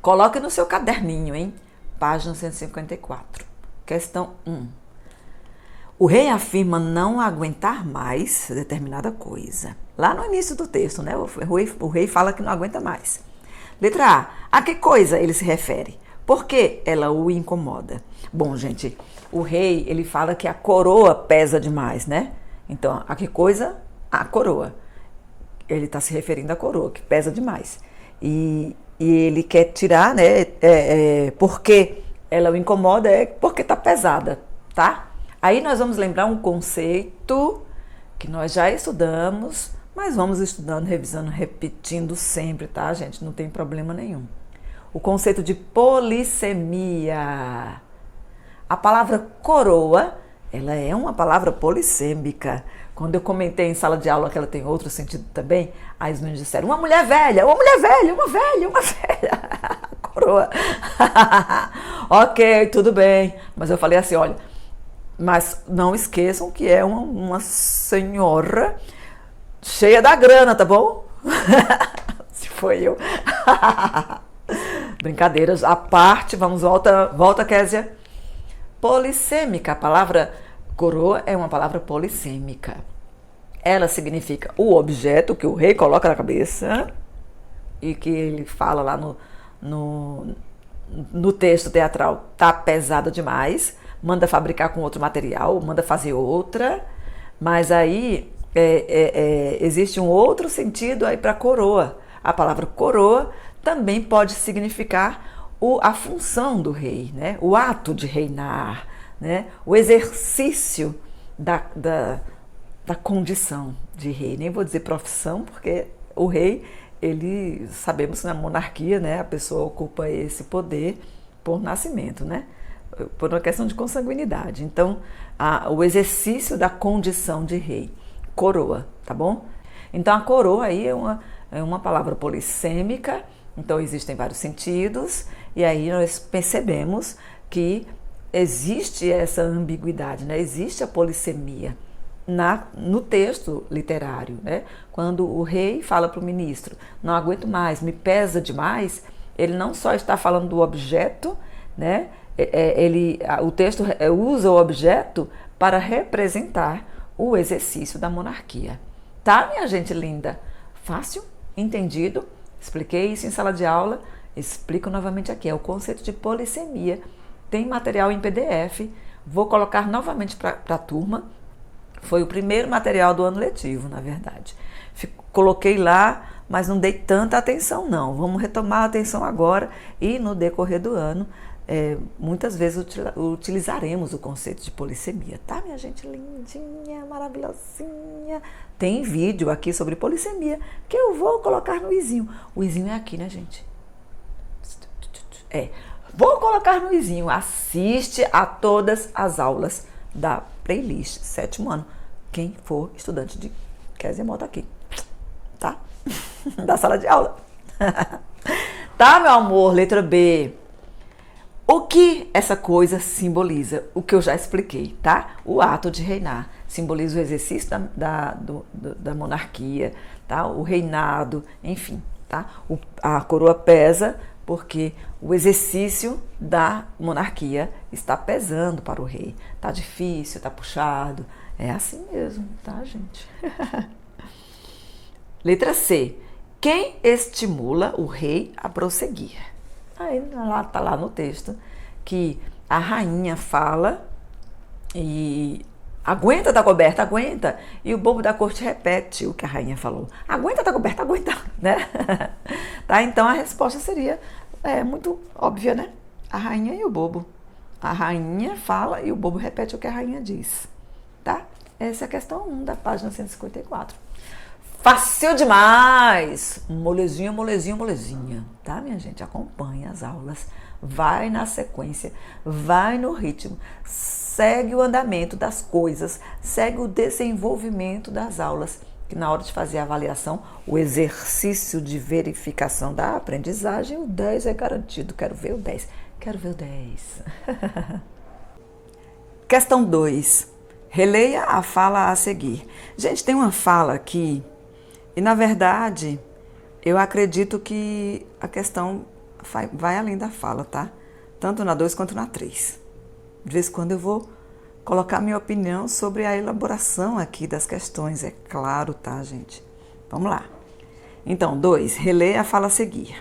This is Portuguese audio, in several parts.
Coloque no seu caderninho, hein? Página 154. Questão 1. O rei afirma não aguentar mais determinada coisa. Lá no início do texto, né? O rei fala que não aguenta mais. Letra A que coisa ele se refere? Por que ela o incomoda? Bom, gente, o rei, ele fala que a coroa pesa demais, né? Então, a que coisa? A coroa. Ele está se referindo à coroa, que pesa demais. E ele quer tirar, né? Porque ela o incomoda, porque está pesada, tá? Aí nós vamos lembrar um conceito que nós já estudamos, mas vamos estudando, revisando, repetindo sempre, tá, gente? Não tem problema nenhum. O conceito de polissemia. A palavra coroa, ela é uma palavra polissêmica. Quando eu comentei em sala de aula que ela tem outro sentido também, aí os meninos disseram, uma mulher velha, uma velha. Coroa. Ok, tudo bem. Mas eu falei assim, olha, mas não esqueçam que é uma senhora cheia da grana, tá bom? Se foi eu. Brincadeiras à parte, volta, Késia. Polissêmica, a palavra coroa é uma palavra polissêmica. Ela significa o objeto que o rei coloca na cabeça e que ele fala lá no texto teatral, tá pesada demais, manda fabricar com outro material, manda fazer outra, mas aí existe um outro sentido aí para coroa. A palavra coroa também pode significar a função do rei, né? O ato de reinar, né? O exercício da condição de rei. Nem vou dizer profissão, porque o rei, sabemos que na monarquia, né, a pessoa ocupa esse poder por nascimento, né? Por uma questão de consanguinidade. Então, o exercício da condição de rei, coroa, tá bom? Então, a coroa aí é uma palavra polissêmica, então existem vários sentidos, e aí nós percebemos que existe essa ambiguidade, né? Existe a polissemia no texto literário, né? Quando o rei fala para o ministro, não aguento mais, me pesa demais, ele não só está falando do objeto, né? O texto usa o objeto para representar o exercício da monarquia. Tá, minha gente linda? Fácil? Entendido? Expliquei isso em sala de aula, explico novamente aqui, é o conceito de polissemia. Tem material em PDF, vou colocar novamente para a turma. Foi o primeiro material do ano letivo, na verdade. Coloquei lá, mas não dei tanta atenção não. Vamos retomar a atenção agora e no decorrer do ano, muitas vezes utilizaremos o conceito de polissemia. Tá, minha gente lindinha, maravilhosinha? Tem vídeo aqui sobre polissemia que eu vou colocar no izinho. O izinho é aqui, né, gente? Vou colocar no izinho. Assiste a todas as aulas da playlist 7º ano. Quem for estudante de Kézia Mota aqui, tá? Da sala de aula. Tá, meu amor? Letra B. O que essa coisa simboliza? O que eu já expliquei, tá? O ato de reinar simboliza o exercício da monarquia, tá? O reinado, enfim, tá? A coroa pesa porque o exercício da monarquia está pesando para o rei. Tá difícil, tá puxado. É assim mesmo, tá, gente? Letra C. Quem estimula o rei a prosseguir? Aí tá lá no texto que a rainha fala e aguenta, tá coberta, aguenta. E o bobo da corte repete o que a rainha falou. Aguenta, tá coberta, aguenta, né? Tá? Então a resposta seria muito óbvia, né? A rainha e o bobo. A rainha fala e o bobo repete o que a rainha diz. Tá? Essa é a questão 1 da página 154. Fácil demais! Molezinha, molezinha, molezinha. Tá, minha gente? Acompanha as aulas. Vai na sequência. Vai no ritmo. Segue o andamento das coisas. Segue o desenvolvimento das aulas. Que na hora de fazer a avaliação, o exercício de verificação da aprendizagem, o 10 é garantido. Quero ver o 10. Quero ver o 10. Questão 2. Releia a fala a seguir. Gente, tem uma fala aqui. E, na verdade, eu acredito que a questão vai além da fala, tá? Tanto na 2 quanto na 3. De vez em quando eu vou colocar minha opinião sobre a elaboração aqui das questões, é claro, tá, gente? Vamos lá. Então, 2, relê a fala a seguir.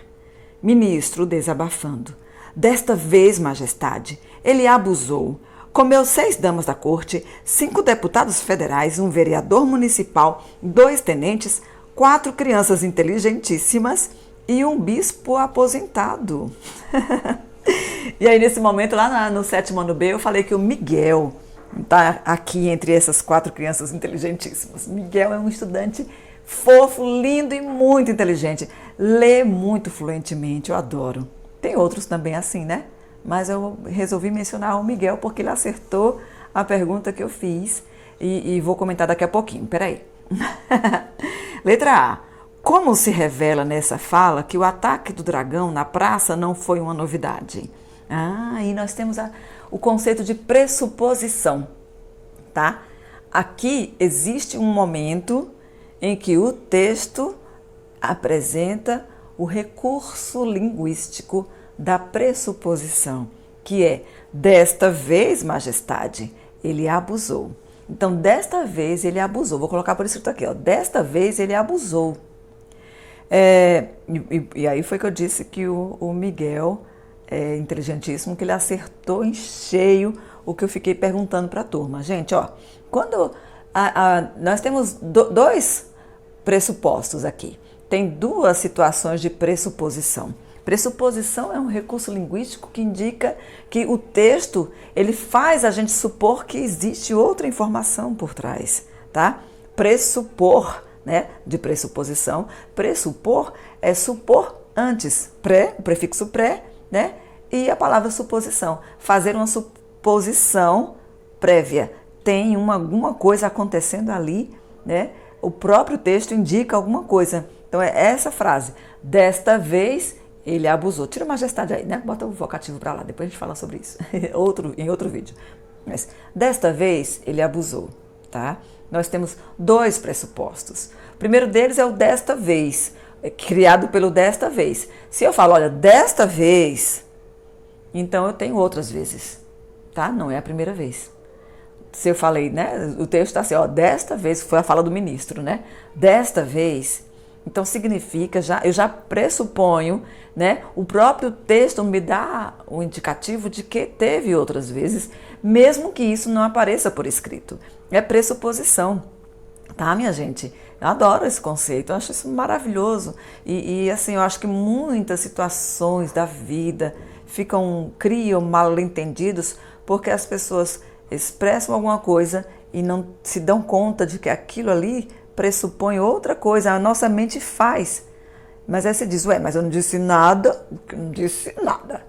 Ministro desabafando. Desta vez, majestade, ele abusou. Comeu 6 damas da corte, 5 deputados federais, um vereador municipal, 2 tenentes, 4 crianças inteligentíssimas e um bispo aposentado. E aí, nesse momento, lá no 7º ano B, eu falei que o Miguel está aqui entre essas 4 crianças inteligentíssimas. Miguel é um estudante fofo, lindo e muito inteligente. Lê muito fluentemente, eu adoro. Tem outros também assim, né? Mas eu resolvi mencionar o Miguel porque ele acertou a pergunta que eu fiz e vou comentar daqui a pouquinho. Peraí. Letra A. Como se revela nessa fala que o ataque do dragão na praça não foi uma novidade? E nós temos o conceito de pressuposição, tá? Aqui existe um momento em que o texto apresenta o recurso linguístico da pressuposição, que é, desta vez, majestade, ele abusou. Então, desta vez ele abusou. Vou colocar por escrito aqui, ó. Desta vez ele abusou. E aí foi que eu disse que o Miguel é inteligentíssimo, que ele acertou em cheio o que eu fiquei perguntando para a turma. Gente, ó, quando nós temos 2 pressupostos aqui. Tem 2 situações de pressuposição. Pressuposição é um recurso linguístico que indica que o texto ele faz a gente supor que existe outra informação por trás, tá? Pressupor, né? De pressuposição. Pressupor é supor antes, o prefixo pré, né? E a palavra suposição. Fazer uma suposição prévia. Tem alguma coisa acontecendo ali, né? O próprio texto indica alguma coisa. Então é essa frase. Desta vez ele abusou. Tira a majestade aí, né? Bota o vocativo para lá, depois a gente fala sobre isso em outro vídeo. Mas desta vez ele abusou, tá? Nós temos 2 pressupostos. O primeiro deles é o desta vez, criado pelo desta vez. Se eu falo, olha, desta vez, então eu tenho outras vezes, tá? Não é a primeira vez. Se eu falei, né? O texto está assim, ó, desta vez, foi a fala do ministro, né? Desta vez, então significa, eu já pressuponho, né? O próprio texto me dá o indicativo de que teve outras vezes, mesmo que isso não apareça por escrito. É pressuposição, tá, minha gente? Eu adoro esse conceito, eu acho isso maravilhoso. E assim, eu acho que muitas situações da vida criam mal-entendidos porque as pessoas expressam alguma coisa e não se dão conta de que aquilo ali pressupõe outra coisa, a nossa mente faz. Mas aí você diz, mas eu não disse nada, não disse nada.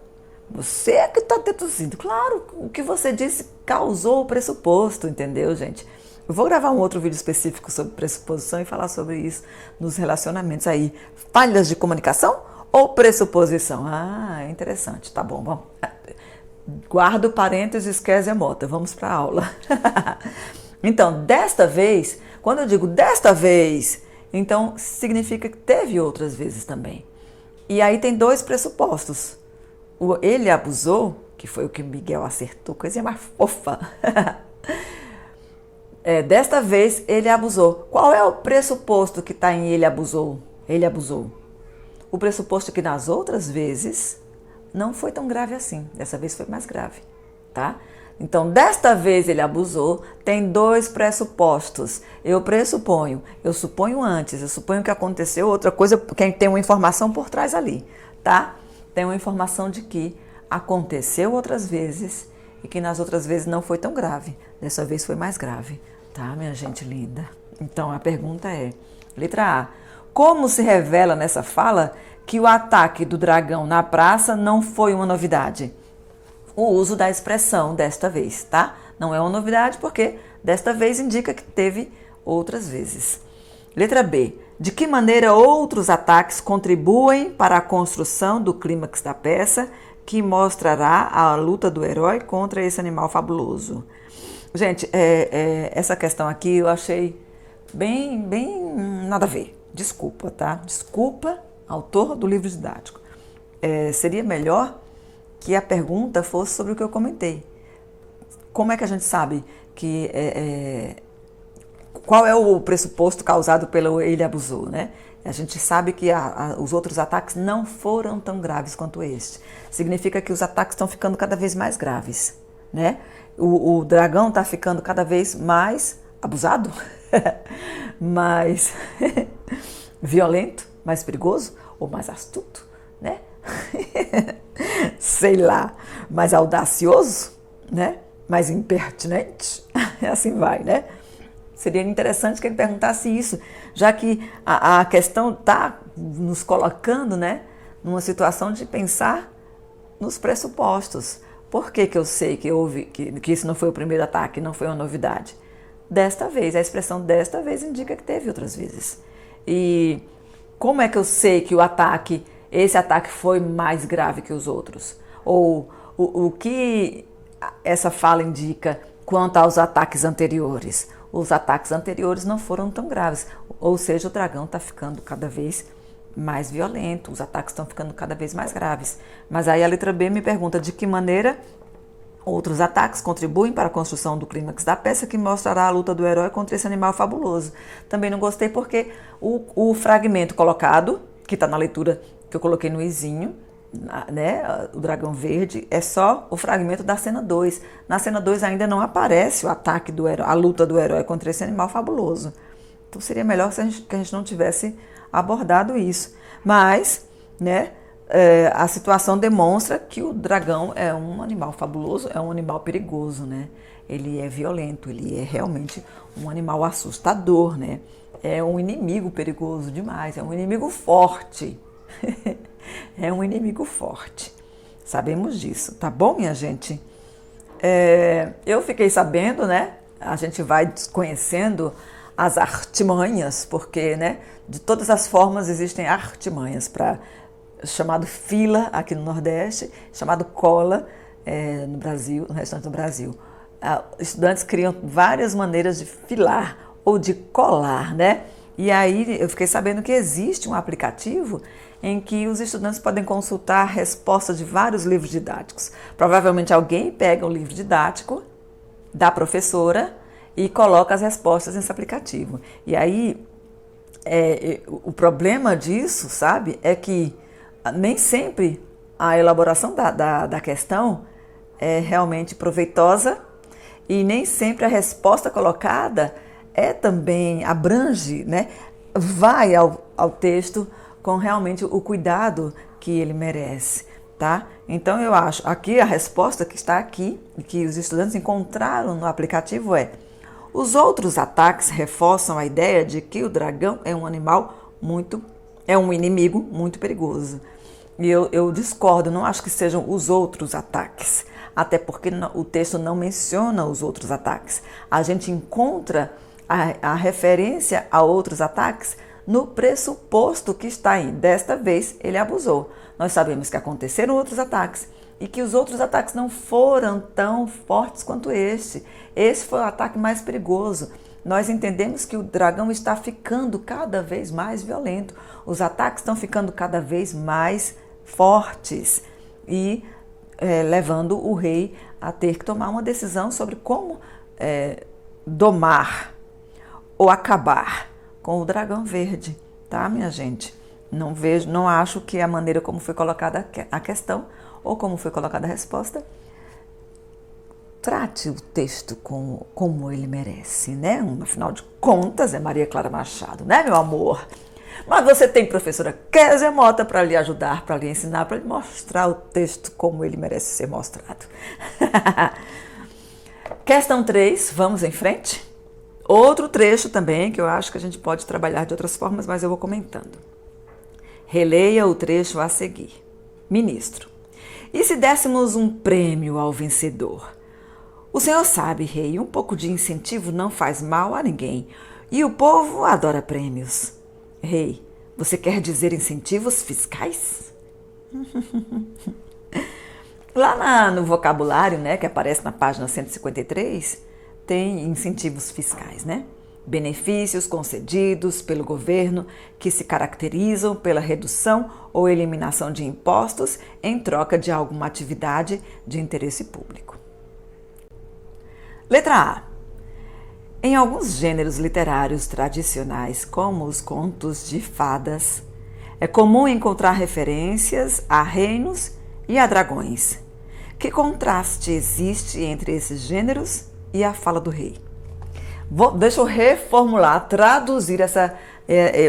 Você é que está deduzindo. Claro, o que você disse causou o pressuposto, entendeu, gente? Eu vou gravar um outro vídeo específico sobre pressuposição e falar sobre isso nos relacionamentos aí. Falhas de comunicação ou pressuposição? É interessante, tá bom, vamos. Guarda o parênteses, esquece a mota, vamos para a aula. Então, desta vez, quando eu digo desta vez, então significa que teve outras vezes também. E aí tem 2 pressupostos. Ele abusou, que foi o que Miguel acertou, coisinha mais fofa. Desta vez ele abusou. Qual é o pressuposto que está em ele abusou? Ele abusou. O pressuposto é que nas outras vezes não foi tão grave assim. Dessa vez foi mais grave, tá? Então, desta vez ele abusou, tem 2 pressupostos. Eu pressuponho, eu suponho antes, eu suponho que aconteceu outra coisa, porque tem uma informação por trás ali, tá? Tem uma informação de que aconteceu outras vezes e que nas outras vezes não foi tão grave. Dessa vez foi mais grave, tá, minha gente linda? Então, a pergunta é, letra A, como se revela nessa fala que o ataque do dragão na praça não foi uma novidade? O uso da expressão desta vez, tá? Não é uma novidade porque desta vez indica que teve outras vezes. Letra B. De que maneira outros ataques contribuem para a construção do clímax da peça que mostrará a luta do herói contra esse animal fabuloso? Gente, essa questão aqui eu achei bem nada a ver. Desculpa, tá? Desculpa, autor do livro didático. seria melhor que a pergunta fosse sobre o que eu comentei. Como é que a gente sabe que qual é o pressuposto causado pelo ele abusou, né? A gente sabe que os outros ataques não foram tão graves quanto este. Significa que os ataques estão ficando cada vez mais graves, né? O dragão está ficando cada vez mais abusado, mais violento, mais perigoso ou mais astuto, né? Sei lá, mais audacioso, né? Mais impertinente, assim vai, né? Seria interessante que ele perguntasse isso, já que a questão está nos colocando, né, numa situação de pensar nos pressupostos. Por que eu sei que isso não foi o primeiro ataque, não foi uma novidade? Desta vez, a expressão desta vez indica que teve outras vezes. E como é que eu sei que esse ataque foi mais grave que os outros? Ou o que essa fala indica quanto aos ataques anteriores? Os ataques anteriores não foram tão graves, ou seja, o dragão está ficando cada vez mais violento, os ataques estão ficando cada vez mais graves. Mas aí a letra B me pergunta de que maneira outros ataques contribuem para a construção do clímax da peça que mostrará a luta do herói contra esse animal fabuloso. Também não gostei porque o fragmento colocado, que está na leitura que eu coloquei no izinho, né, o dragão verde, é só o fragmento da cena 2. Na cena 2 ainda não aparece o ataque do herói, a luta do herói contra esse animal fabuloso. Então seria melhor que a gente não tivesse abordado isso. Mas, né, a situação demonstra que o dragão é um animal fabuloso, é um animal perigoso, né? Ele é violento, ele é realmente um animal assustador, né? É um inimigo perigoso demais, é um inimigo forte. É um inimigo forte. Sabemos disso, tá bom, minha gente? Eu fiquei sabendo, né? A gente vai conhecendo as artimanhas, porque, né, de todas as formas existem artimanhas, chamado fila aqui no Nordeste, chamado cola no Brasil, no restante do Brasil. Estudantes criam várias maneiras de filar ou de colar, né? E aí eu fiquei sabendo que existe um aplicativo em que os estudantes podem consultar respostas de vários livros didáticos. Provavelmente alguém pega um livro didático da professora e coloca as respostas nesse aplicativo. E aí, o problema disso, sabe, é que nem sempre a elaboração da questão é realmente proveitosa e nem sempre a resposta colocada também abrange, né, vai ao texto com realmente o cuidado que ele merece, tá? Então eu acho, aqui a resposta que está aqui, que os estudantes encontraram no aplicativo os outros ataques reforçam a ideia de que o dragão é um um inimigo muito perigoso. E eu discordo, não acho que sejam os outros ataques, até porque o texto não menciona os outros ataques. A gente encontra a referência a outros ataques no pressuposto que está aí. Desta vez, ele abusou. Nós sabemos que aconteceram outros ataques e que os outros ataques não foram tão fortes quanto este. Esse foi o ataque mais perigoso. Nós entendemos que o dragão está ficando cada vez mais violento. Os ataques estão ficando cada vez mais fortes e levando o rei a ter que tomar uma decisão sobre como domar ou acabar com o dragão verde, tá, minha gente? Não acho que a maneira como foi colocada a questão ou como foi colocada a resposta trate o texto como ele merece, né? Afinal de contas, é Maria Clara Machado, né, meu amor? Mas você tem professora Kézia Mota para lhe ajudar, para lhe ensinar, para lhe mostrar o texto como ele merece ser mostrado. Questão 3, vamos em frente? Outro trecho também que eu acho que a gente pode trabalhar de outras formas, mas eu vou comentando. Releia o trecho a seguir. Ministro, e se dessemos um prêmio ao vencedor? O senhor sabe, rei, um pouco de incentivo não faz mal a ninguém e o povo adora prêmios. Rei, você quer dizer incentivos fiscais? Lá no vocabulário, né, que aparece na página 153, tem incentivos fiscais, né? benefícios concedidos pelo governo que se caracterizam pela redução ou eliminação de impostos em troca de alguma atividade de interesse público. Letra A. Em alguns gêneros literários tradicionais, como os contos de fadas, é comum encontrar referências a reinos e a dragões. Que contraste existe entre esses gêneros e a fala do rei? Deixa eu reformular, traduzir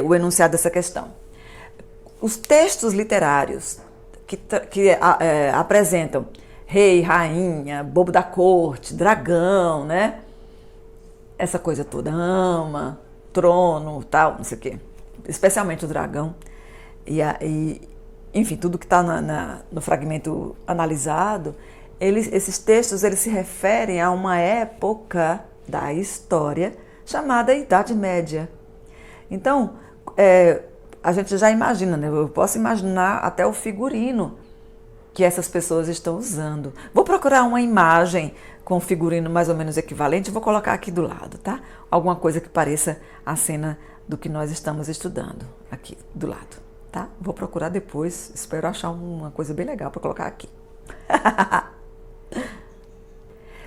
o enunciado dessa questão. Os textos literários que apresentam rei, rainha, bobo da corte, dragão, né? Essa coisa toda, ama, trono, tal, não sei o quê. Especialmente o dragão. Enfim, tudo que está no fragmento analisado, esses textos eles se referem a uma época da história chamada Idade Média. Então, a gente já imagina, né? Eu posso imaginar até o figurino que essas pessoas estão usando. Vou procurar uma imagem com figurino mais ou menos equivalente, vou colocar aqui do lado, tá? Alguma coisa que pareça a cena do que nós estamos estudando, aqui do lado, tá? Vou procurar depois, espero achar uma coisa bem legal para colocar aqui.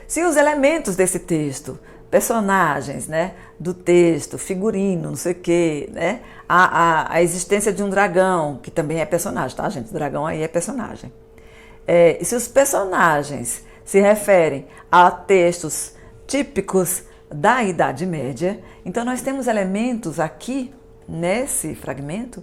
Se os elementos desse texto, personagens, né, do texto, figurino, não sei o quê, né, a existência de um dragão, que também é personagem, tá, gente? O dragão aí é personagem. Se os personagens se referem a textos típicos da Idade Média, então nós temos elementos aqui, nesse fragmento,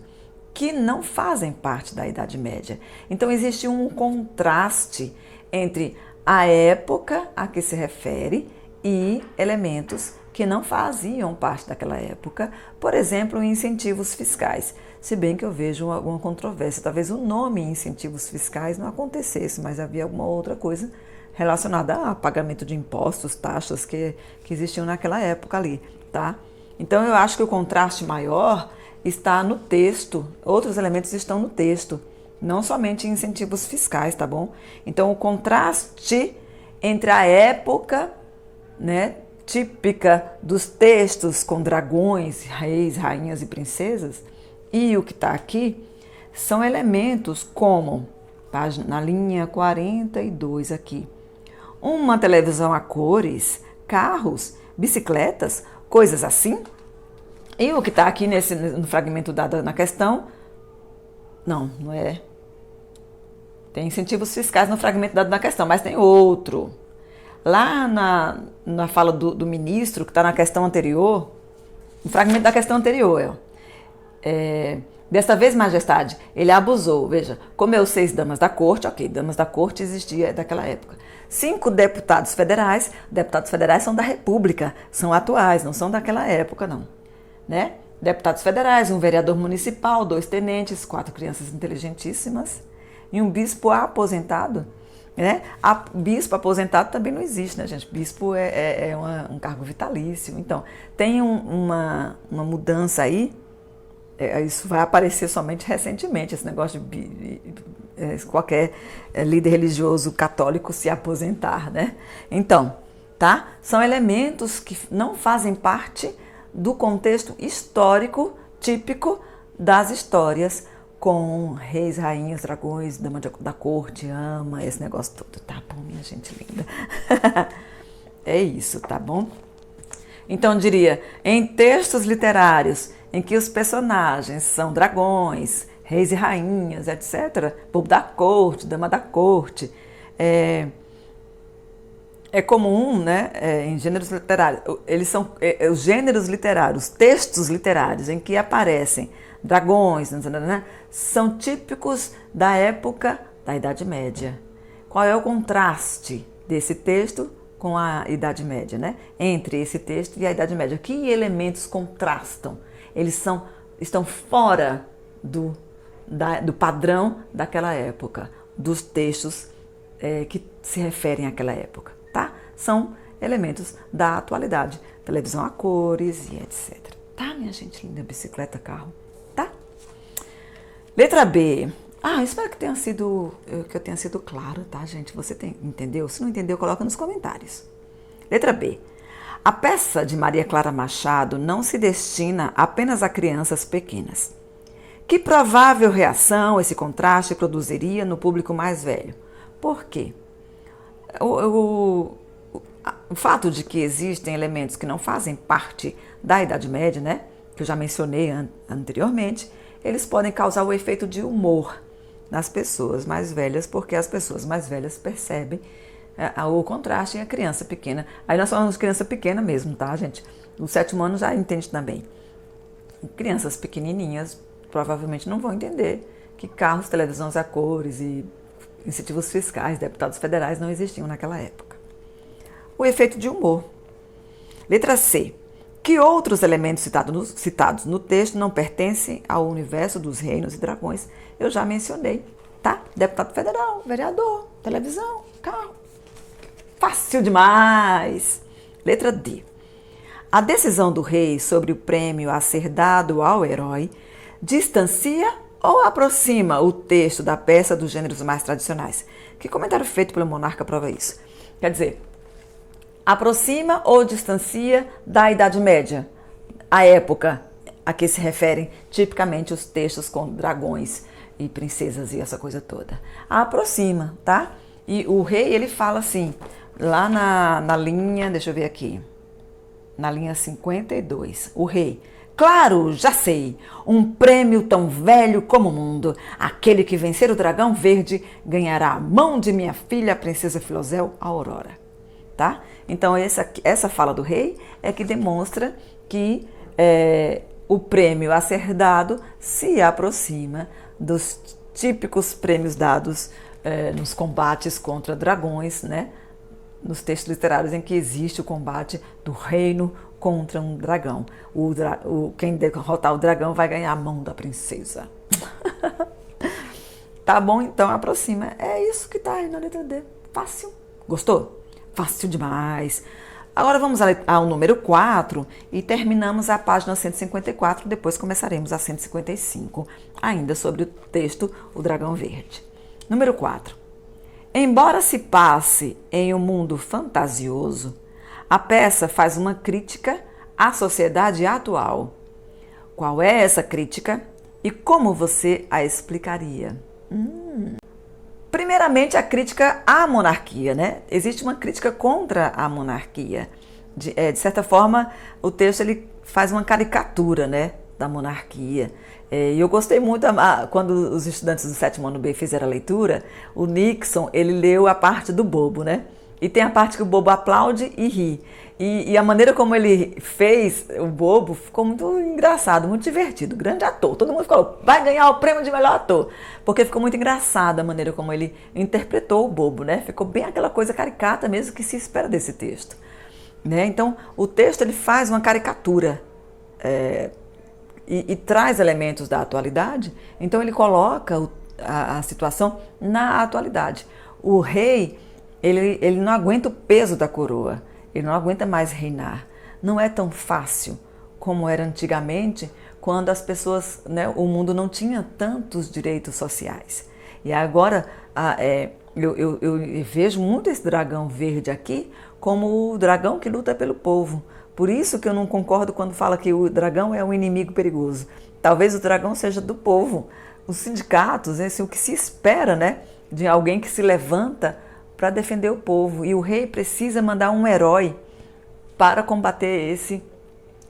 que não fazem parte da Idade Média. Então existe um contraste entre a época a que se refere e elementos que não faziam parte daquela época, por exemplo, incentivos fiscais. Se bem que eu vejo alguma controvérsia, talvez o nome incentivos fiscais não acontecesse, mas havia alguma outra coisa relacionada a pagamento de impostos, taxas que existiam naquela época ali, tá? Então eu acho que o contraste maior está no texto, outros elementos estão no texto, não somente incentivos fiscais, tá bom? Então o contraste entre a época, né, típica dos textos com dragões, reis, rainhas e princesas, e o que está aqui, são elementos como, na linha 42 aqui, uma televisão a cores, carros, bicicletas, coisas assim. E o que está aqui no fragmento dado na questão, não é. Tem incentivos fiscais no fragmento dado na questão, mas tem outro. Lá na fala do ministro, que está na questão anterior, no fragmento da questão anterior, desta vez, majestade, ele abusou, veja, comeu 6 damas da corte, ok, damas da corte existia daquela época. 5 deputados federais são da República, são atuais, não são daquela época, não. Né? Deputados federais, um vereador municipal, 2 tenentes, 4 crianças inteligentíssimas e um bispo aposentado. Né? Bispo aposentado também não existe, né, gente? Bispo é um cargo vitalício. Então, tem uma mudança aí. Isso vai aparecer somente recentemente, esse negócio de qualquer líder religioso católico se aposentar, né? Então, tá? São elementos que não fazem parte do contexto histórico típico das histórias com reis, rainhas, dragões, dama da corte, ama, esse negócio todo, tá bom, minha gente linda? É isso, tá bom? Então, eu diria, em textos literários em que os personagens são dragões, reis e rainhas, etc., povo da corte, dama da corte, é comum, né, em gêneros literários, eles são os gêneros literários, textos literários em que aparecem dragões, né, são típicos da época da Idade Média. Qual é o contraste desse texto com a Idade Média, né? Entre esse texto e a Idade Média? Que elementos contrastam? Eles estão fora do padrão daquela época, dos textos que se referem àquela época, tá? São elementos da atualidade, televisão a cores e etc. Tá, minha gente linda, bicicleta, carro, tá? Letra B. Espero que eu tenha sido clara, tá, gente? Você entendeu? Se não entendeu, coloca nos comentários. Letra B. A peça de Maria Clara Machado não se destina apenas a crianças pequenas. Que provável reação esse contraste produziria no público mais velho? Por quê? O fato de que existem elementos que não fazem parte da Idade Média, né, que eu já mencionei anteriormente, eles podem causar o efeito de humor nas pessoas mais velhas, porque as pessoas mais velhas percebem o contraste em a criança pequena. Aí nós falamos de criança pequena mesmo, tá, gente? O 7º ano já entende também. Crianças pequenininhas provavelmente não vão entender que carros, televisões a cores e incentivos fiscais, deputados federais não existiam naquela época. O efeito de humor. Letra C. Que outros elementos citados no texto não pertencem ao universo dos reinos e dragões? Eu já mencionei, tá? Deputado federal, vereador, televisão, carro. Fácil demais! Letra D. A decisão do rei sobre o prêmio a ser dado ao herói distancia ou aproxima o texto da peça dos gêneros mais tradicionais? Que comentário feito pelo monarca prova isso? Quer dizer, aproxima ou distancia da Idade Média, a época a que se referem tipicamente os textos com dragões e princesas e essa coisa toda. Aproxima, tá? E o rei, ele fala assim, lá na linha, deixa eu ver aqui, na linha 52, o rei: claro, já sei, um prêmio tão velho como o mundo. Aquele que vencer o dragão verde ganhará a mão de minha filha, a princesa Filosel Aurora. Tá? Então essa fala do rei é que demonstra que o prêmio a ser dado se aproxima dos típicos prêmios dados nos combates contra dragões, né? Nos textos literários em que existe o combate do reino contra um dragão. Quem derrotar o dragão vai ganhar a mão da princesa. Tá bom? Então aproxima. É isso que tá aí na letra D. Fácil. Gostou? Fácil demais. Agora vamos ao número 4 e terminamos a página 154, depois começaremos a 155, ainda sobre o texto O Dragão Verde. Número 4. Embora se passe em um mundo fantasioso, a peça faz uma crítica à sociedade atual. Qual é essa crítica e como você a explicaria? Primeiramente, a crítica à monarquia, né? Existe uma crítica contra a monarquia. De certa forma, o texto ele faz uma caricatura, né, da monarquia. E eu gostei muito, quando os estudantes do 7º ano B fizeram a leitura, o Nixon, ele leu a parte do bobo, né? E tem a parte que o bobo aplaude e ri. E a maneira como ele fez o bobo ficou muito engraçado, muito divertido. Grande ator. Todo mundo falou, vai ganhar o prêmio de melhor ator. Porque ficou muito engraçado a maneira como ele interpretou o bobo, né? Ficou bem aquela coisa caricata mesmo que se espera desse texto. Né? Então, o texto ele faz uma caricatura e traz elementos da atualidade. Então, ele coloca a situação na atualidade. O rei, ele não aguenta o peso da coroa. Ele não aguenta mais reinar. Não é tão fácil como era antigamente, quando as pessoas, né, o mundo não tinha tantos direitos sociais. E agora eu vejo muito esse dragão verde aqui como o dragão que luta pelo povo. Por isso que eu não concordo quando fala que o dragão é um inimigo perigoso. Talvez o dragão seja do povo. Os sindicatos, o que se espera, né, de alguém que se levanta para defender o povo. E o rei precisa mandar um herói para combater esse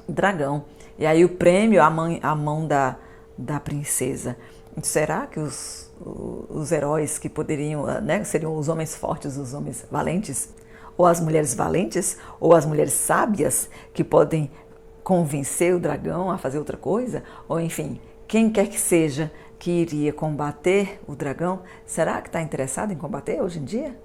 dragão. E aí o prêmio, a mão da princesa. Será que os heróis que poderiam, né, seriam os homens fortes, os homens valentes? Ou as mulheres valentes? Ou as mulheres sábias que podem convencer o dragão a fazer outra coisa? Ou enfim, quem quer que seja que iria combater o dragão, será que está interessado em combater hoje em dia?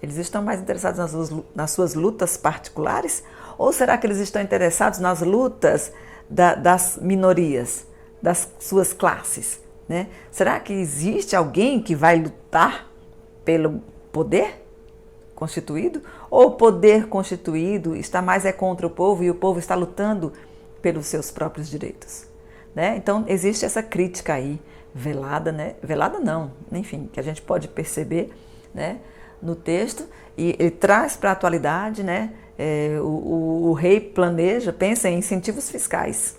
Eles estão mais interessados nas suas lutas particulares? Ou será que eles estão interessados nas lutas das minorias, das suas classes? Né? Será que existe alguém que vai lutar pelo poder constituído? Ou o poder constituído está mais contra o povo e o povo está lutando pelos seus próprios direitos? Né? Então existe essa crítica aí, velada, né? Velada não, enfim, que a gente pode perceber, né? no texto e ele traz para a atualidade, né? O rei planeja, pensa em incentivos fiscais.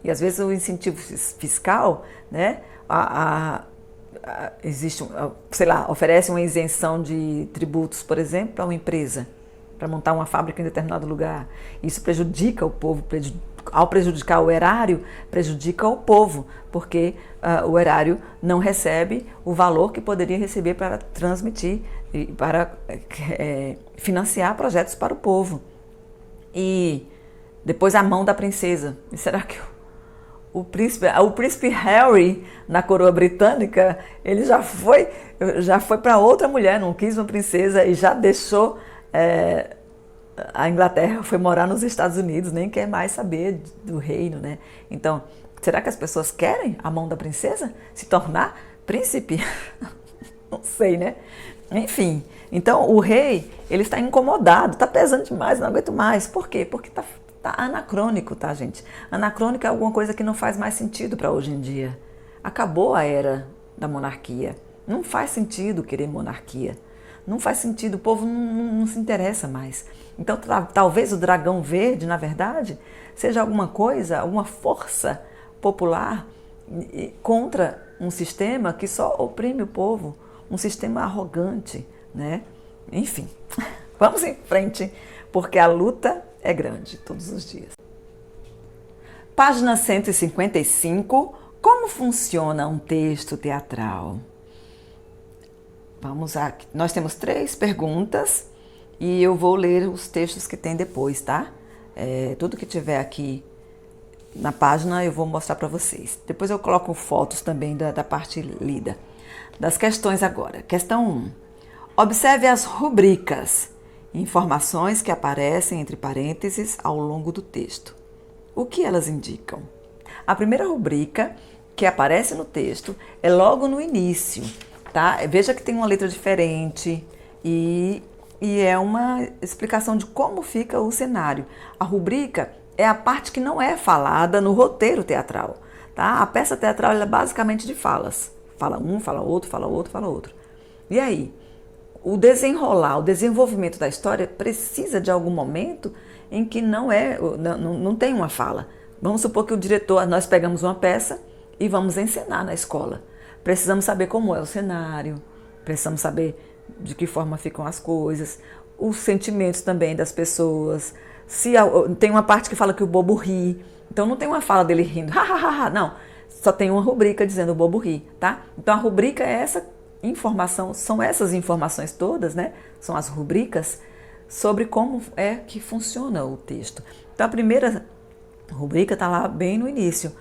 E às vezes o incentivo fiscal, né? Existe, sei lá, oferece uma isenção de tributos, por exemplo, para uma empresa, para montar uma fábrica em determinado lugar. Isso prejudica o povo, ao prejudicar o erário, prejudica o povo, porque o erário não recebe o valor que poderia receber para transmitir e para financiar projetos para o povo. E depois a mão da princesa. E será que o príncipe Harry, na coroa britânica, ele já foi para outra mulher, não quis uma princesa e já deixou a Inglaterra, foi morar nos Estados Unidos, nem quer mais saber do reino, né? Então, será que as pessoas querem a mão da princesa se tornar príncipe? Não sei, né? Enfim, então o rei, ele está incomodado, está pesando demais, não aguento mais. Por quê? Porque está anacrônico, tá, gente? Anacrônico é alguma coisa que não faz mais sentido para hoje em dia. Acabou a era da monarquia. Não faz sentido querer monarquia. Não faz sentido, o povo não se interessa mais. Então, talvez o dragão verde, na verdade, seja alguma coisa, alguma força popular contra um sistema que só oprime o povo, um sistema arrogante, né? Enfim, vamos em frente, porque a luta é grande todos os dias. Página 155. Como funciona um texto teatral? Vamos aqui. Nós temos 3 perguntas e eu vou ler os textos que tem depois, tá? Tudo que tiver aqui na página eu vou mostrar para vocês. Depois eu coloco fotos também da parte lida. Das questões agora. Questão 1. Observe as rubricas, informações que aparecem entre parênteses ao longo do texto. O que elas indicam? A primeira rubrica que aparece no texto é logo no início, tá? Veja que tem uma letra diferente e é uma explicação de como fica o cenário. A rubrica é a parte que não é falada no roteiro teatral, tá? A peça teatral é basicamente de falas. Fala um, fala outro, fala outro, fala outro. E aí, o desenrolar, o desenvolvimento da história precisa de algum momento em que não tem uma fala. Vamos supor que o diretor, nós pegamos uma peça e vamos encenar na escola. Precisamos saber como é o cenário, precisamos saber de que forma ficam as coisas, os sentimentos também das pessoas. Tem uma parte que fala que o bobo ri, então não tem uma fala dele rindo, não, só tem uma rubrica dizendo o bobo ri, tá? Então a rubrica é essa informação, são essas informações todas, né? São as rubricas sobre como é que funciona o texto. Então a primeira rubrica está lá bem no início.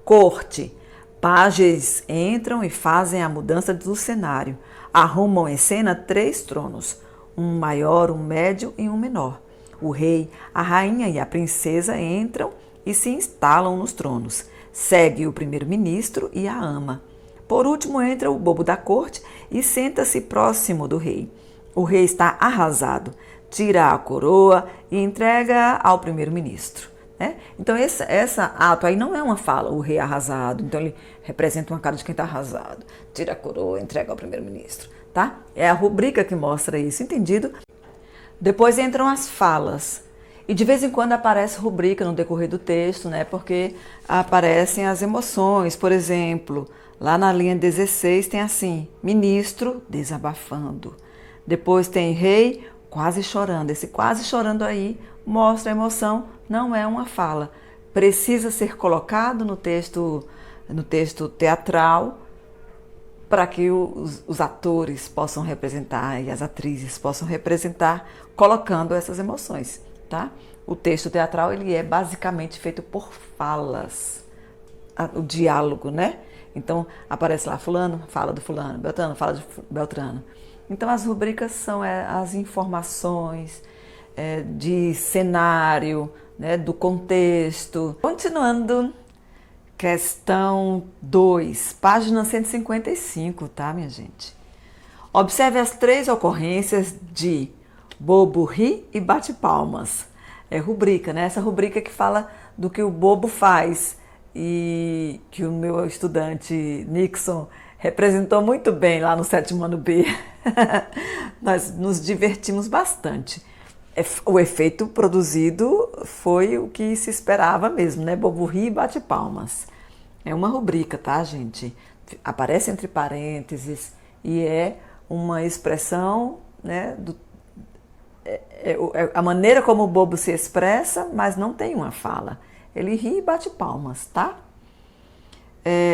Corte. Pagens entram e fazem a mudança do cenário. Arrumam em cena 3 tronos, um maior, um médio e um menor. O rei, a rainha e a princesa entram e se instalam nos tronos. Segue o primeiro-ministro e a ama. Por último entra o bobo da corte e senta-se próximo do rei. O rei está arrasado, tira a coroa e entrega ao primeiro-ministro. Né? Então essa ato aí não é uma fala, o rei arrasado, então ele representa uma cara de quem está arrasado. Tira a coroa e entrega ao primeiro-ministro. Tá? É a rubrica que mostra isso, entendido? Depois entram as falas. E de vez em quando aparece rubrica no decorrer do texto, né? Porque aparecem as emoções. Por exemplo, lá na linha 16 tem assim, ministro desabafando. Depois tem rei quase chorando. Esse quase chorando aí mostra a emoção, não é uma fala. Precisa ser colocado no texto teatral para que os atores possam representar e as atrizes possam representar colocando essas emoções. Tá? O texto teatral ele é basicamente feito por falas, o diálogo, né? Então aparece lá fulano, fala do fulano, Beltrano, fala de Beltrano. Então as rubricas são as informações de cenário, né, do contexto. Continuando, questão 2, página 155, tá, minha gente? Observe as 3 ocorrências de bobo ri e bate palmas. É rubrica, né? Essa rubrica que fala do que o bobo faz e que o meu estudante Nixon Representou muito bem lá no sétimo ano B. Nós nos divertimos bastante. O efeito produzido foi o que se esperava mesmo, né? Bobo ri e bate palmas. É uma rubrica, tá, gente? Aparece entre parênteses e é uma expressão, né, a maneira como o bobo se expressa, mas não tem uma fala. Ele ri e bate palmas, tá?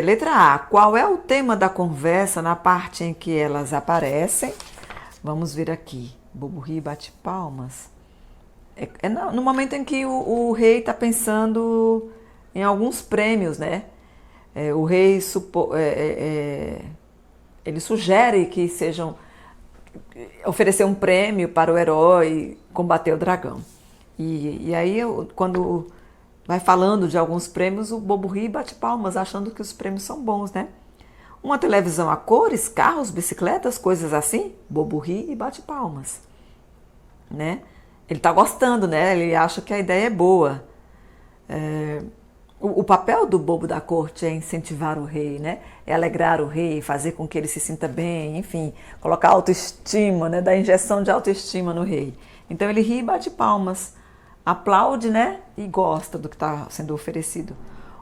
Letra A. Qual é o tema da conversa na parte em que elas aparecem? Vamos ver aqui. Bobo ri e bate palmas. No momento em que o rei está pensando em alguns prêmios, né? O rei ele sugere que sejam oferecer um prêmio para o herói combater o dragão. E aí, quando vai falando de alguns prêmios, o bobo ri e bate palmas, achando que os prêmios são bons, né? Uma televisão a cores, carros, bicicletas, coisas assim, bobo ri e bate palmas, né? Ele está gostando, né? Ele acha que a ideia é boa. O papel do bobo da corte é incentivar o rei, né? É alegrar o rei, fazer com que ele se sinta bem, enfim, colocar autoestima, né? Dar injeção de autoestima no rei. Então ele ri e bate palmas, aplaude, né? E gosta do que está sendo oferecido.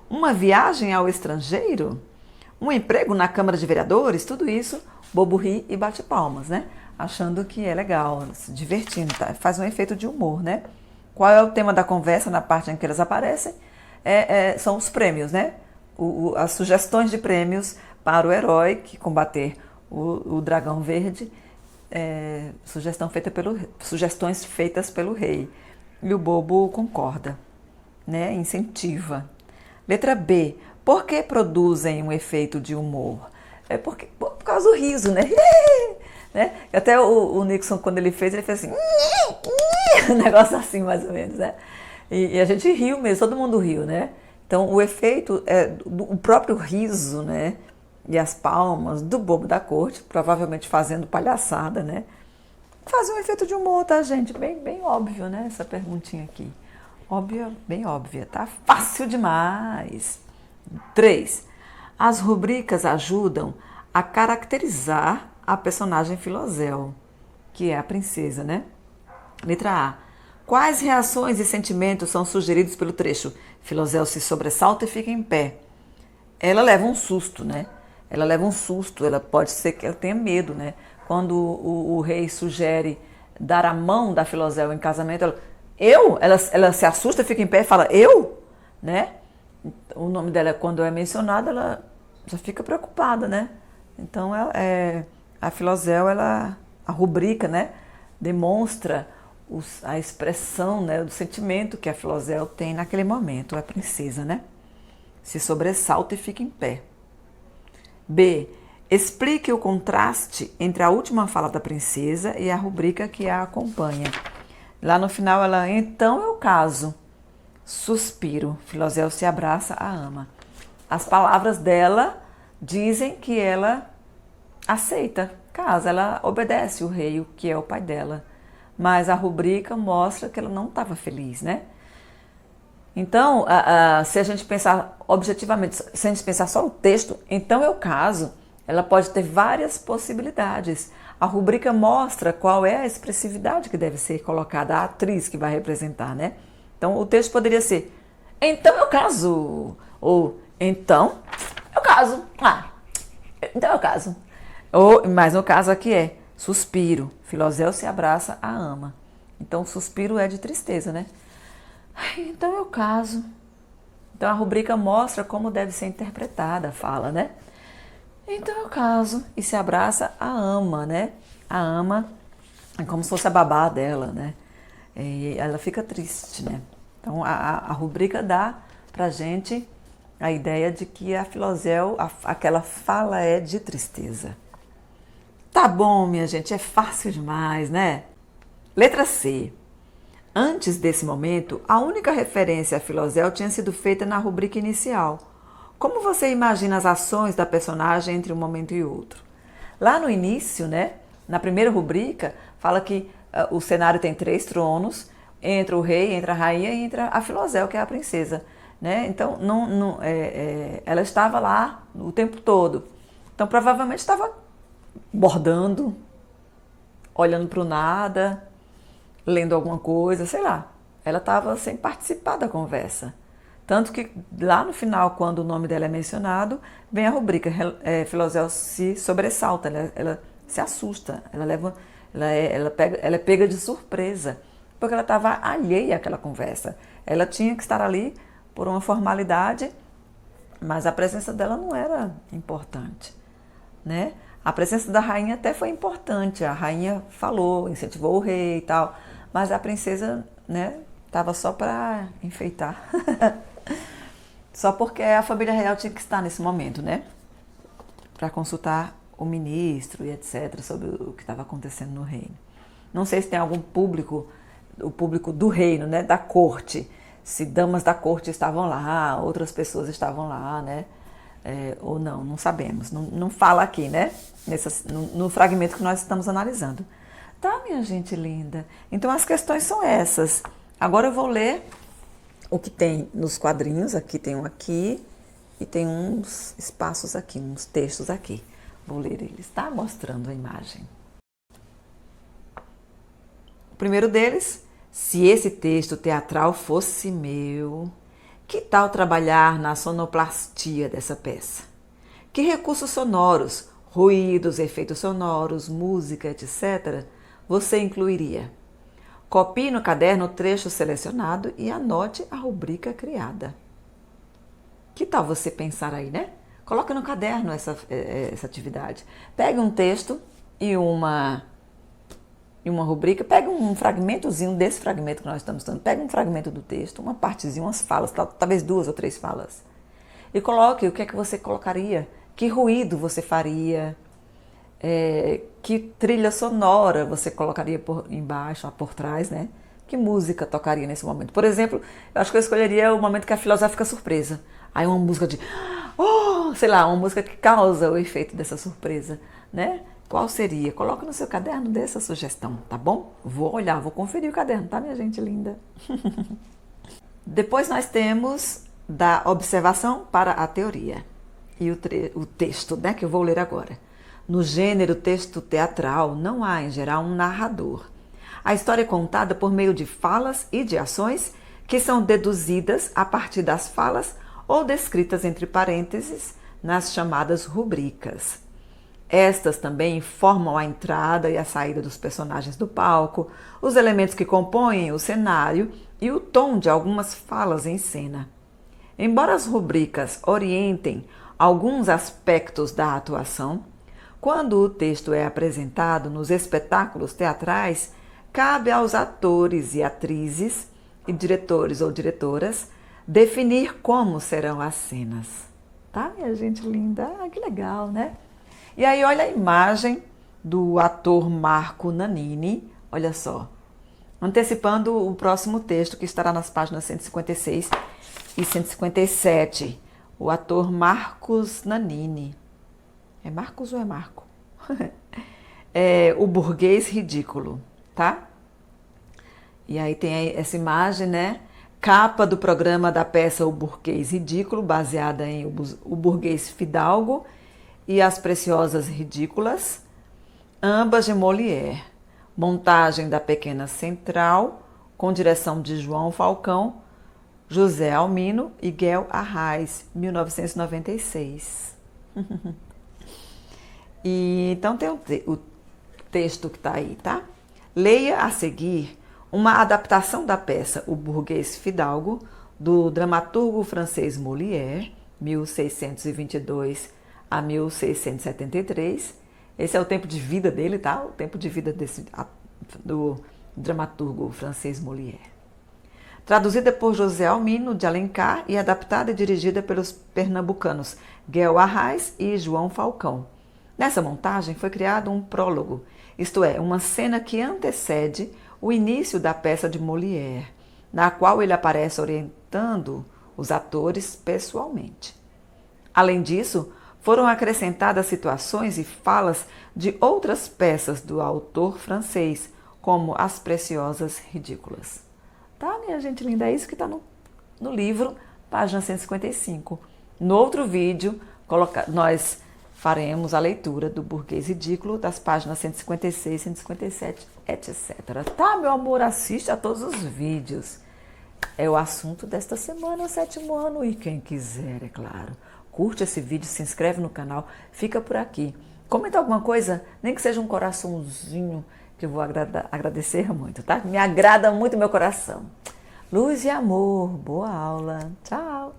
Uma viagem ao estrangeiro, um emprego na Câmara de Vereadores, tudo isso, bobo ri e bate palmas, né? Achando que é legal, se divertindo, tá? Faz um efeito de humor, né? Qual é o tema da conversa na parte em que elas aparecem? São os prêmios, né? As sugestões de prêmios para o herói que combater o dragão verde, sugestões feitas pelo rei. E o bobo concorda, né? Incentiva. Letra B. Por que produzem um efeito de humor? Por causa do riso, né? Né? Até o Nixon, quando ele fez assim, um negócio assim mais ou menos, né? E a gente riu mesmo, todo mundo riu, né? Então o efeito o próprio riso, né? E as palmas do bobo da corte, provavelmente fazendo palhaçada, né? Faz um efeito de humor, tá, gente? Bem óbvio, né? Essa perguntinha aqui. Óbvia, bem óbvia, tá? Fácil demais. 3. As rubricas ajudam a caracterizar a personagem Filozel, que é a princesa, né? Letra A. Quais reações e sentimentos são sugeridos pelo trecho? Filozel se sobressalta e fica em pé. Ela leva um susto, né? Ela leva um susto, ela pode ser que ela tenha medo, né? Quando o rei sugere dar a mão da Filozel em casamento, ela se assusta, fica em pé e fala, eu? Né? O nome dela, quando é mencionado, ela já fica preocupada, né? Então, a Filozel, a rubrica, né? Demonstra a expressão, né, do sentimento que a Filozel tem naquele momento, a princesa, né? Se sobressalta e fica em pé. B. Explique o contraste entre a última fala da princesa e a rubrica que a acompanha. Lá no final ela, então eu caso. Suspiro. Filozel se abraça, a ama. As palavras dela dizem que ela aceita, casa, ela obedece o rei, o que é o pai dela. Mas a rubrica mostra que ela não estava feliz, né? Então, se a gente pensar objetivamente, se a gente pensar só o texto, então eu caso, ela pode ter várias possibilidades. A rubrica mostra qual é a expressividade que deve ser colocada, a atriz que vai representar, né? Então, o texto poderia ser, então eu caso, ou então eu caso, então eu caso. Mas no caso aqui suspiro, Filozel se abraça, a ama. Então, suspiro é de tristeza, né? Então eu caso. Então a rubrica mostra como deve ser interpretada a fala, né? Então eu caso e se abraça, a ama, né? A ama é como se fosse a babá dela, né? E ela fica triste, né? Então a rubrica dá pra gente a ideia de que a Filozel, aquela fala é de tristeza. Tá bom, minha gente, é fácil demais, né? Letra C. Antes desse momento, a única referência a Filozel tinha sido feita na rubrica inicial. Como você imagina as ações da personagem entre um momento e outro? Lá no início, né, na primeira rubrica, fala que o cenário tem 3 tronos, entra o rei, entra a rainha e entra a Filozel, que é a princesa. Né? Então, ela estava lá o tempo todo. Então, provavelmente estava bordando, olhando para o nada, lendo alguma coisa, sei lá. Ela estava sem participar da conversa. Tanto que lá no final, quando o nome dela é mencionado, vem a rubrica, Flosel se sobressalta, ela se assusta, ela é pega de surpresa, porque ela estava alheia àquela conversa. Ela tinha que estar ali por uma formalidade, mas a presença dela não era importante, né? A presença da rainha até foi importante, a rainha falou, incentivou o rei e tal, mas a princesa, né, estava só para enfeitar. Só porque a família real tinha que estar nesse momento, né? Para consultar o ministro e etc. sobre o que estava acontecendo no reino. Não sei se tem algum público, o público do reino, né? Da corte. Se damas da corte estavam lá, outras pessoas estavam lá, né? Ou não, não sabemos. Não fala aqui, né? No fragmento que nós estamos analisando. Tá, minha gente linda? Então as questões são essas. Agora eu vou ler o que tem nos quadrinhos. Aqui tem um aqui e tem uns espaços aqui, uns textos aqui. Vou ler eles, tá? Mostrando a imagem. O primeiro deles: se esse texto teatral fosse meu, que tal trabalhar na sonoplastia dessa peça? Que recursos sonoros, ruídos, efeitos sonoros, música, etc., você incluiria? Copie no caderno o trecho selecionado e anote a rubrica criada. Que tal você pensar aí, né? Coloque no caderno essa atividade. Pegue um texto e uma rubrica, pegue um fragmentozinho desse fragmento que nós estamos dando, pegue um fragmento do texto, uma partezinha, umas falas, talvez 2 ou 3 falas. E coloque o que é que você colocaria, que ruído você faria, que trilha sonora você colocaria por embaixo, por trás, né? Que música tocaria nesse momento? Por exemplo, eu acho que eu escolheria o momento que a filósofa fica surpresa. Aí uma música de, sei lá, uma música que causa o efeito dessa surpresa, né? Qual seria? Coloca no seu caderno dessa sugestão, tá bom? Vou olhar, vou conferir o caderno, tá, minha gente linda? Depois nós temos da observação para a teoria. E o texto, né, que eu vou ler agora. No gênero texto teatral, não há, em geral, um narrador. A história é contada por meio de falas e de ações que são deduzidas a partir das falas ou descritas entre parênteses nas chamadas rubricas. Estas também formam a entrada e a saída dos personagens do palco, os elementos que compõem o cenário e o tom de algumas falas em cena. Embora as rubricas orientem alguns aspectos da atuação, quando o texto é apresentado nos espetáculos teatrais, cabe aos atores e atrizes, e diretores ou diretoras, definir como serão as cenas. Tá, minha gente linda? Ah, que legal, né? E aí, olha a imagem do ator Marco Nanini, olha só, antecipando o próximo texto que estará nas páginas 156 e 157. O ator Marcos Nanini. É Marcos ou é Marco? É o burguês ridículo, tá? E aí tem essa imagem, né? Capa do programa da peça O Burguês Ridículo, baseada em O Burguês Fidalgo e As Preciosas Ridículas, ambas de Molière. Montagem da Pequena Central, com direção de João Falcão, José Almino e Guel Arraes, 1996. E então tem o texto que está aí, tá? Leia a seguir uma adaptação da peça O Burguês Fidalgo, do dramaturgo francês Molière, 1622 a 1673. Esse é o tempo de vida dele, tá? O tempo de vida do dramaturgo francês Molière. Traduzida por José Almino de Alencar e adaptada e dirigida pelos pernambucanos Guel Arraes e João Falcão. Nessa montagem foi criado um prólogo, isto é, uma cena que antecede o início da peça de Molière, na qual ele aparece orientando os atores pessoalmente. Além disso, foram acrescentadas situações e falas de outras peças do autor francês, como As Preciosas Ridículas. Tá, minha gente linda? É isso que está no livro, página 155. No outro vídeo, nós faremos a leitura do Burguês Ridículo das páginas 156, 157, etc. Tá, meu amor? Assiste a todos os vídeos. É o assunto desta semana, o 7º ano, e quem quiser, é claro. Curte esse vídeo, se inscreve no canal, fica por aqui. Comenta alguma coisa, nem que seja um coraçãozinho, que eu vou agradecer muito, tá? Me agrada muito meu coração. Luz e amor, boa aula. Tchau.